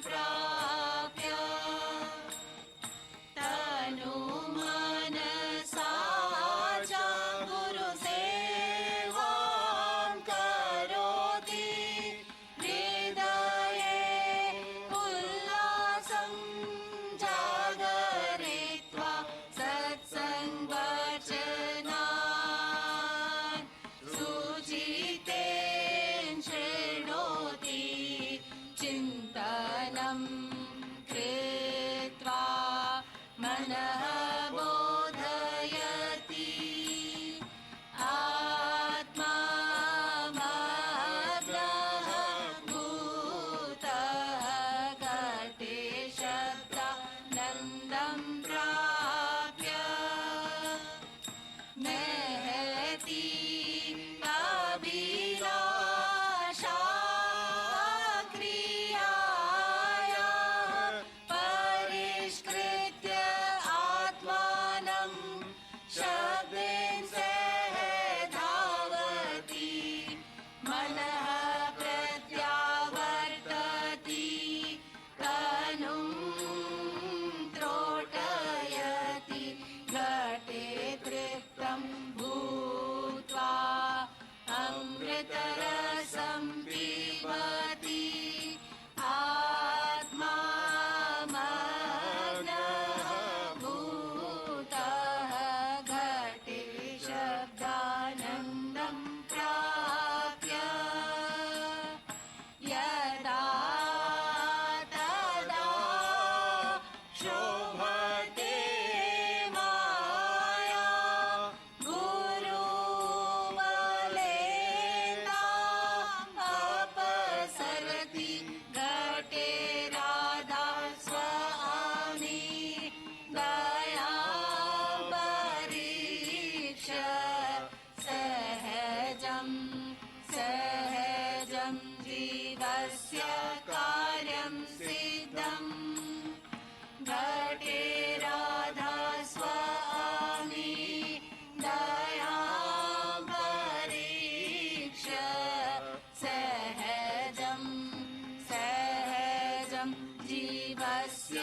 प्राप्य तनु मनसा च गुरुसेवां करोति हृदये उल्लासं जागरित्वा सत्सङ्गवचनान् सुचितेन शृणोति चिन्तनं कृत्वा मनः बोधयति आत्मा मग्नः भूतः घटे शब्दानन्दं प्राप्य महती अभिलाषा क्रियायाः परिष्कृत्य आत्मानं शब्देन सह धावति मनः प्रत्यावर्तति तनुं त्रोटयति घटे तृप्तं भूत्वा अमृतरसं पिबति आत्मा मग्नः भूतः घटे शब्दानन्दं प्राप्य यदा तदा शोभते माया गुरुबलेना अपसरति घटे राधा स्वामी दयां परीक्ष सहजं सहजं जीवस्य कार्यं सिद्धम् घटे राधा स्वामी दयां परीक्ष सहजं सहजं जीवस्य